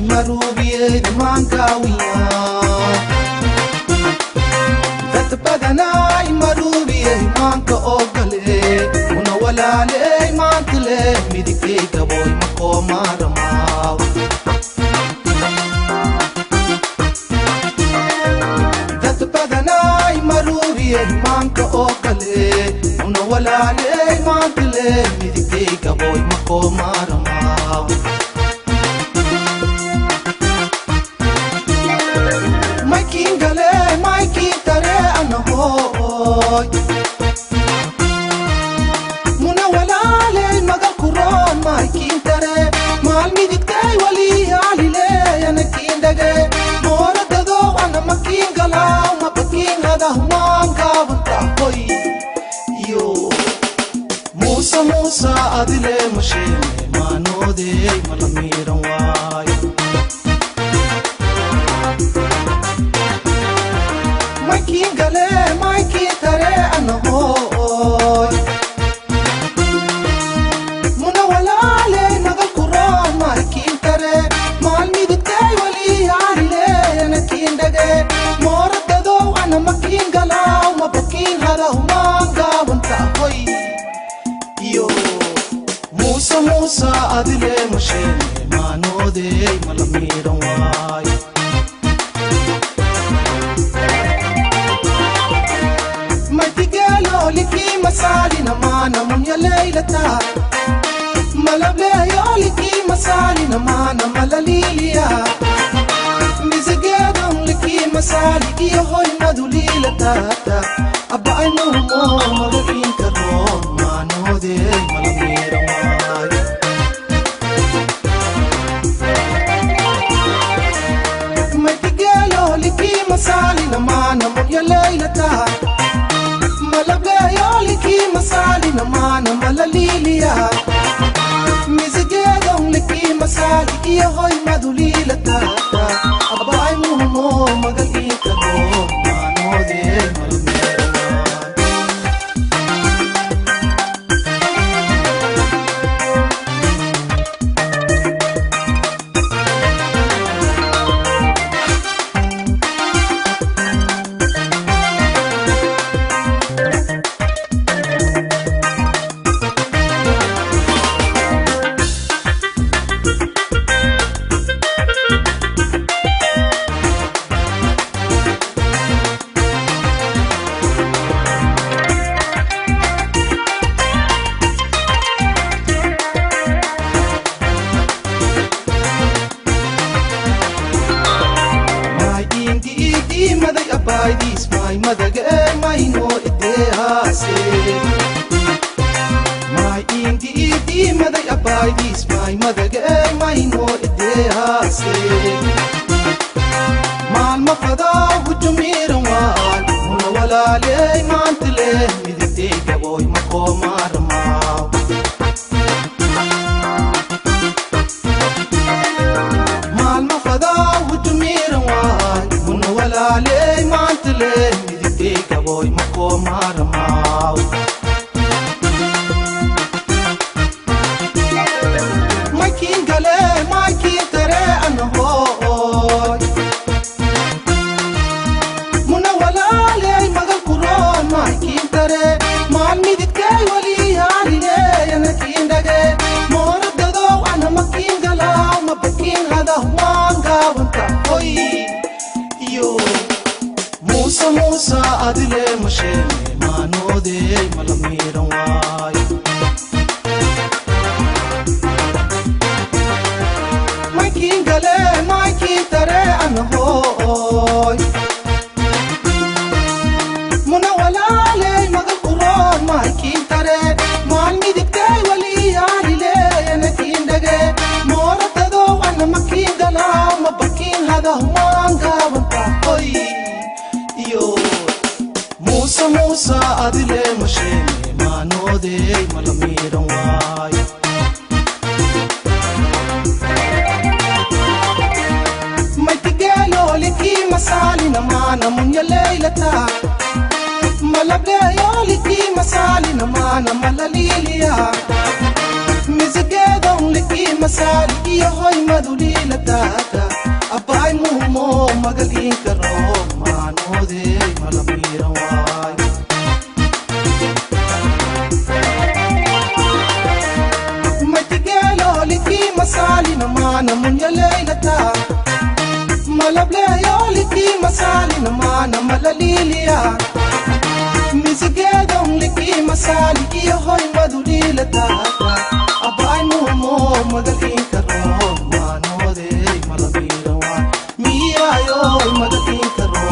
marubiye mankawiya dad badanay marubiye manka ogale una walale mantle midike gaboy makomarama dad badanay marubiye manka ogale una walale mantle midike gaboy makomarama muna walale magal kuron mai kintare mal midiktay wali alile yana kindage mora dado ana makin galaw mabakin hada humanka wanta hoy yo musa musa adile mashene manode malamiran way makin gale mai kintare ana hoy muna walale magal kuron mai kintare mal midiktay wali alile yana kindage mora dado ana makin galaw mabakin hada humanka wanta hoy yo musa musa adile mashene manode malamiran way liki masali na mana mun ya laylata malable yo liki masali na mana malalilia mizagedon liki masali iyo hoy madulilata abba anu mo malin karo manode malamira way matigelo liki masali na mana mun ya laylata malable yo liki masali na mana malalilia mizagedon liki masali iyo hoy madulilata abba anu mo magalin karo manode malamira my mother gave my no idease my indi mother abai this my mother gave my no idease mal mafada hujumira wal muna wala le mantle midite gaboy makomarma mal mafada hujumira wal muna wala le mantle midite gaboy makomarma Musa Musa adile mashene manode malamiran way Makin gale makin tare an hoy muna walale magal quran makin tare man midikte wali alile yanakin dage moratado an makin gala mabakin hada manga wanta hoy Musa Musa adile mashene manode malamiran way Maitigelo liki masali na mana mun ya laylata malable yo liki masali na mana malalilia mizgeedon liki masali iyo hoy madulila daaka abay mumo magalin karo maanode malabira waay matigelo liki masali na mana munya leilata malable yo liki masali na mana malalilia mizgeedon liki masali iyo hoy madulila daaka abay mumo magalin karo maanode malabira waay miyayo magalin karo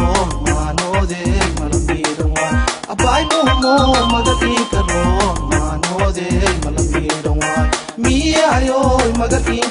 maanode malabira waay abay mumo magalin karo maanode malabira waay miyayo magalin